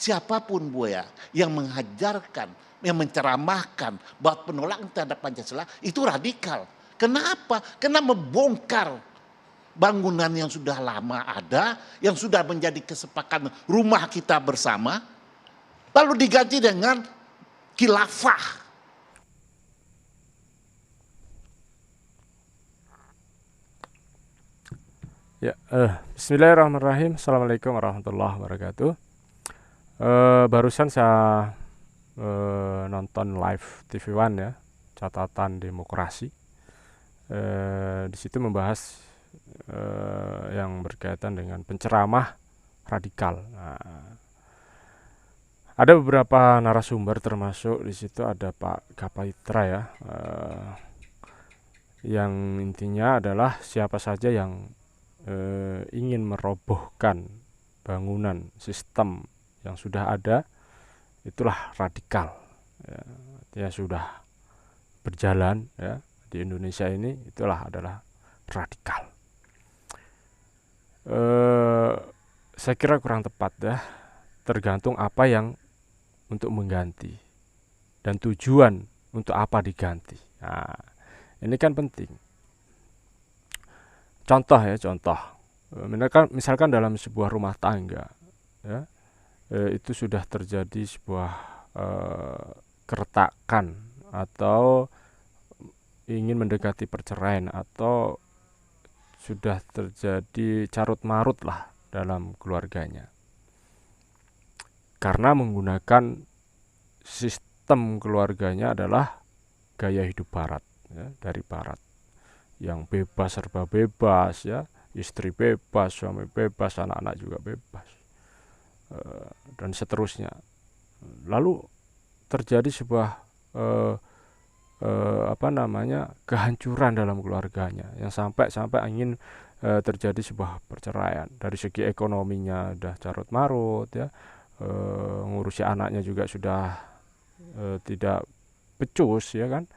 siapapun Buya yang mengajarkan, yang menceramahkan bahwa penolakan terhadap Pancasila itu radikal. Kenapa? Karena membongkar bangunan yang sudah lama ada, yang sudah menjadi kesepakatan rumah kita bersama, lalu diganti dengan khilafah. Ya, Bismillahirrahmanirrahim. Assalamualaikum warahmatullahi wabarakatuh. Barusan saya nonton live TV One ya, catatan demokrasi. Di situ membahas yang berkaitan dengan penceramah radikal. Nah, ada beberapa narasumber termasuk di situ ada Pak Kapitra ya, yang intinya adalah siapa saja yang ingin merobohkan bangunan sistem yang sudah ada itulah radikal ya, artinya sudah berjalan ya di Indonesia ini itulah adalah radikal. Saya kira kurang tepat ya, tergantung apa yang untuk mengganti dan tujuan untuk apa diganti. Nah, ini kan penting. Contoh ya, misalkan dalam sebuah rumah tangga ya, itu sudah terjadi sebuah keretakan atau ingin mendekati perceraian atau sudah terjadi carut marut lah dalam keluarganya karena menggunakan sistem keluarganya adalah gaya hidup barat ya, dari barat yang bebas, serba bebas ya, istri bebas, suami bebas, anak-anak juga bebas, dan seterusnya. Lalu terjadi sebuah kehancuran dalam keluarganya yang sampai ingin terjadi sebuah perceraian. Dari segi ekonominya udah carut marut ya, ngurusi anaknya juga sudah tidak becus ya kan.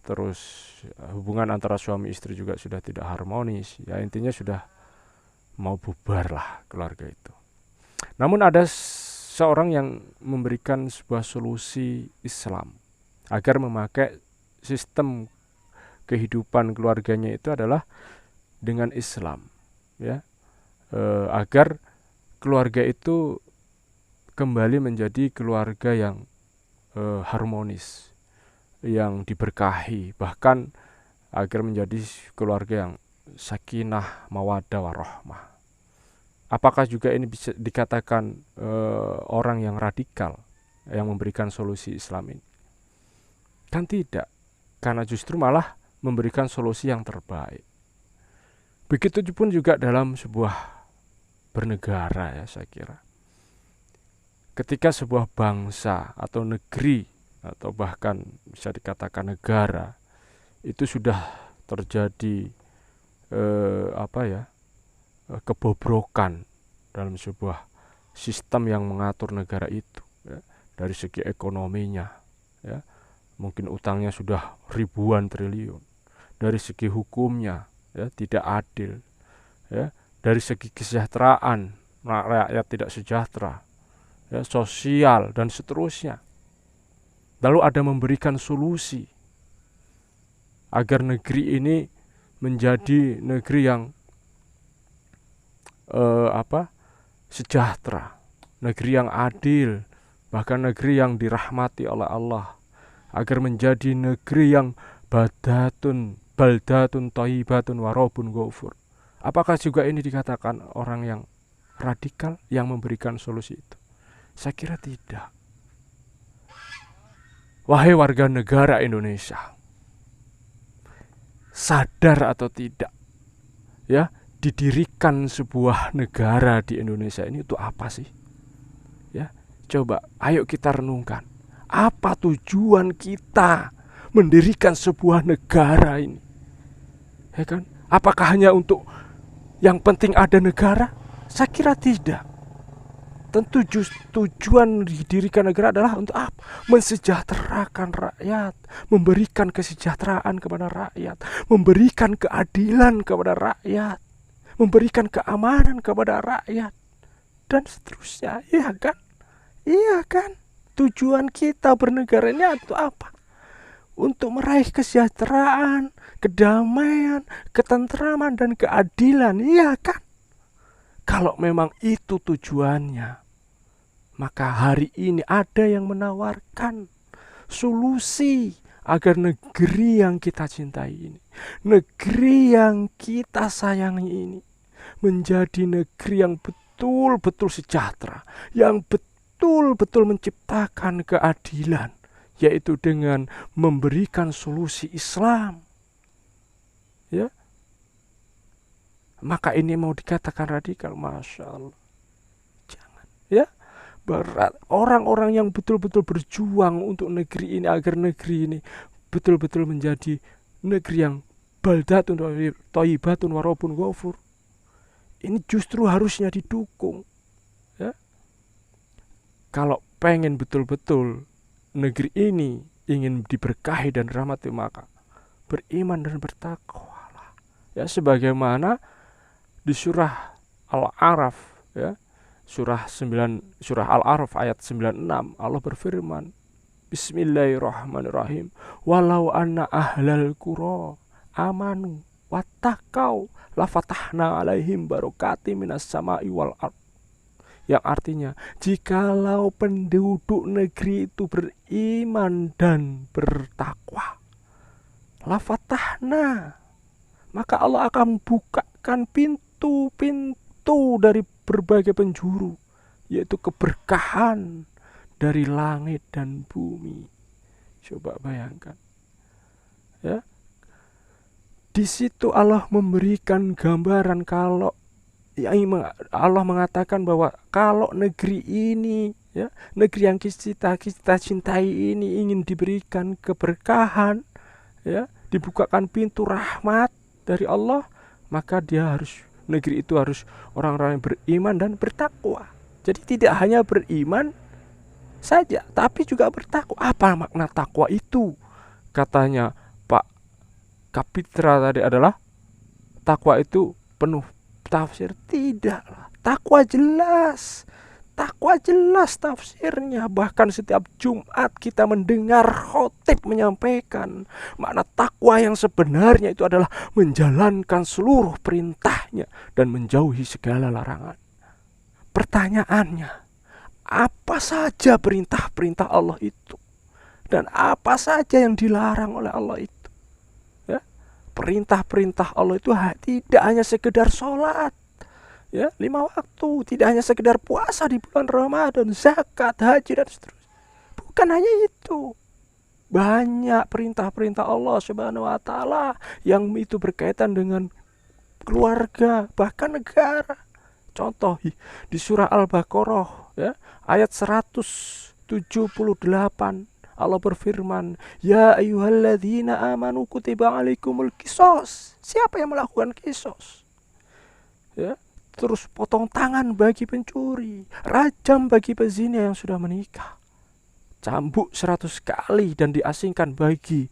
Terus hubungan antara suami istri juga sudah tidak harmonis ya, intinya sudah mau bubar lah keluarga itu. Namun ada seorang yang memberikan sebuah solusi Islam agar memakai sistem kehidupan keluarganya itu adalah dengan Islam ya, agar keluarga itu kembali menjadi keluarga yang harmonis, yang diberkahi, bahkan agar menjadi keluarga yang sakinah, mawaddah, warahmah. Apakah juga ini bisa dikatakan orang yang radikal yang memberikan solusi Islam ini? Kan tidak, karena justru malah memberikan solusi yang terbaik. Begitu pun juga dalam sebuah bernegara ya, saya kira. Ketika sebuah bangsa atau negeri atau bahkan bisa dikatakan negara itu sudah terjadi kebobrokan dalam sebuah sistem yang mengatur negara itu ya, dari segi ekonominya ya, mungkin utangnya sudah ribuan triliun, dari segi hukumnya ya tidak adil ya, dari segi kesejahteraan rakyat tidak sejahtera ya, sosial dan seterusnya. Lalu ada memberikan solusi agar negeri ini menjadi negeri yang sejahtera, negeri yang adil, bahkan negeri yang dirahmati oleh Allah, agar menjadi negeri yang baldatun thayyibatun warabun ghafur. Apakah juga ini dikatakan orang yang radikal yang memberikan solusi itu? Saya kira tidak. Wahai warga negara Indonesia, sadar atau tidak ya, didirikan sebuah negara di Indonesia ini untuk apa sih? Ya, coba ayo kita renungkan. Apa tujuan kita mendirikan sebuah negara ini? Ya kan? Apakah hanya untuk yang penting ada negara? Saya kira tidak. Tentu tujuan didirikan negara adalah untuk apa? Mensejahterakan rakyat, memberikan kesejahteraan kepada rakyat, memberikan keadilan kepada rakyat, memberikan keamanan kepada rakyat, dan seterusnya, ya kan? Iya kan? Tujuan kita bernegara ini itu apa? Untuk meraih kesejahteraan, kedamaian, ketentraman, dan keadilan. Iya kan? Kalau memang itu tujuannya, maka hari ini ada yang menawarkan solusi agar negeri yang kita cintai ini, negeri yang kita sayangi ini, menjadi negeri yang betul-betul sejahtera, yang betul-betul menciptakan keadilan, yaitu dengan memberikan solusi Islam. Ya, maka ini mau dikatakan radikal, masya Allah. Jangan, ya. Berat. Orang-orang yang betul-betul berjuang untuk negeri ini, agar negeri ini betul-betul menjadi negeri yang baldatun thayyibatun warabun ghafur, ini justru harusnya didukung. Ya. Kalau pengen betul-betul negeri ini ingin diberkahi dan rahmati, maka beriman dan bertakwa. Ya, sebagaimana di surah Al-A'raf, ya, surah Al-A'raf ayat 96, Allah berfirman, Bismillahirrahmanirrahim, walau anna ahlal qura amanu wattaqau lafatahna alaihim barokati minas sama'i wal ard. Yang artinya, jikalau penduduk negeri itu beriman dan bertakwa, lafatahna, maka Allah akan bukakan pintu-pintu dari berbagai penjuru, yaitu keberkahan dari langit dan bumi. Coba bayangkan, ya. Di situ Allah memberikan gambaran kalau Allah mengatakan bahwa kalau negeri ini, ya, negeri yang kita cintai ini ingin diberikan keberkahan, ya, dibukakan pintu rahmat dari Allah, maka negeri itu harus orang-orang yang beriman dan bertakwa. Jadi tidak hanya beriman saja, tapi juga bertakwa. Apa makna takwa itu? Katanya Pak Kapitra tadi adalah takwa itu penuh tafsir. Tidaklah. Takwa jelas tafsirnya. Bahkan setiap Jumat kita mendengar khotib menyampaikan makna takwa yang sebenarnya itu adalah menjalankan seluruh perintahnya dan menjauhi segala larangan. Pertanyaannya, apa saja perintah-perintah Allah itu? Dan apa saja yang dilarang oleh Allah itu? Ya, perintah-perintah Allah itu tidak hanya sekedar sholat, ya, 5 waktu, tidak hanya sekedar puasa di bulan Ramadan, zakat, haji, dan seterusnya. Bukan hanya itu. Banyak perintah-perintah Allah Subhanahu wa taala yang itu berkaitan dengan keluarga, bahkan negara. Contoh di surah Al-Baqarah, ya, ayat 178, Allah berfirman, ya ayyuhalladzina amanu kutiba alaikumul qisas. Siapa yang melakukan qisas? Ya, terus potong tangan bagi pencuri, rajam bagi pezina yang sudah menikah, cambuk 100 kali dan diasingkan bagi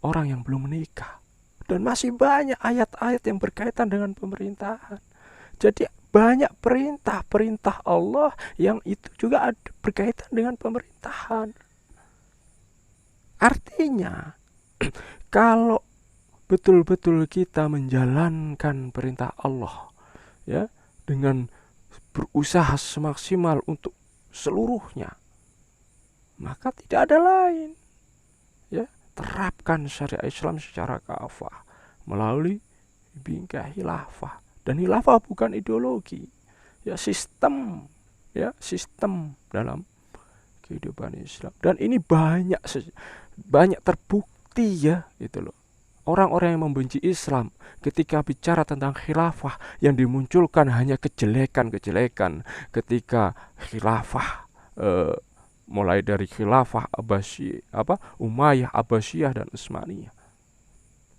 orang yang belum menikah. Dan masih banyak ayat-ayat yang berkaitan dengan pemerintahan. Jadi banyak perintah-perintah Allah yang itu juga berkaitan dengan pemerintahan. Artinya, kalau betul-betul kita menjalankan perintah Allah, ya, dengan berusaha semaksimal untuk seluruhnya, maka tidak ada lain. Ya, terapkan syariat Islam secara kafah melalui bingkai khilafah. Dan khilafah bukan ideologi, ya, sistem, ya, sistem dalam kehidupan Islam. Dan ini banyak terbukti, ya, gitu loh. Orang-orang yang membenci Islam ketika bicara tentang khilafah, yang dimunculkan hanya kejelekan-kejelekan ketika khilafah, mulai dari khilafah Umayyah, Abbasiyah, dan Utsmaniyah.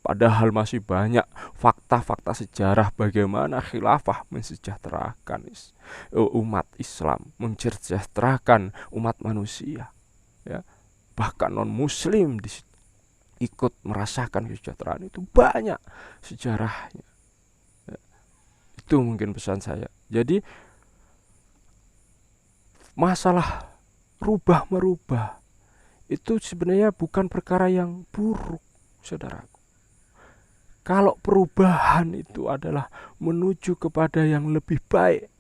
Padahal masih banyak fakta-fakta sejarah bagaimana khilafah mensejahterakan umat Islam, mensejahterakan umat manusia. Ya, bahkan non-Muslim ikut merasakan kesejahteraan itu, banyak sejarahnya. Ya, itu mungkin pesan saya. Jadi masalah rubah-merubah itu sebenarnya bukan perkara yang buruk, saudaraku. Kalau perubahan itu adalah menuju kepada yang lebih baik,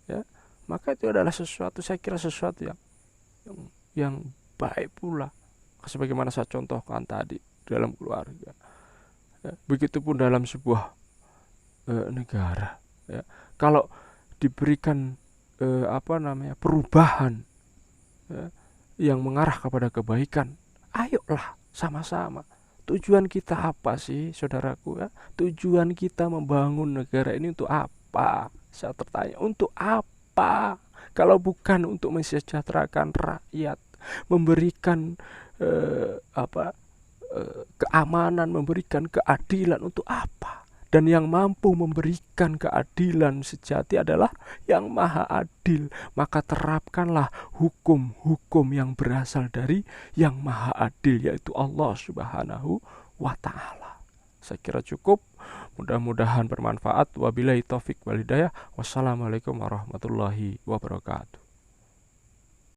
ya, maka itu adalah sesuatu, saya kira sesuatu yang baik pula. Sebagaimana saya contohkan tadi dalam keluarga, ya, begitupun dalam sebuah negara, ya. Kalau diberikan perubahan, ya, yang mengarah kepada kebaikan, ayolah sama-sama. Tujuan kita apa sih, saudaraku, ya? Tujuan kita membangun negara ini untuk apa? Saya tertanya, untuk apa? Kalau bukan untuk mensejahterakan rakyat, memberikan keamanan, memberikan keadilan, untuk apa? Dan yang mampu memberikan keadilan sejati adalah yang maha adil. Maka terapkanlah hukum-hukum yang berasal dari yang maha adil, yaitu Allah Subhanahu wa ta'ala. Saya kira cukup. Mudah-mudahan bermanfaat. Wabillahi taufik wal hidayah. Wassalamualaikum warahmatullahi wabarakatuh.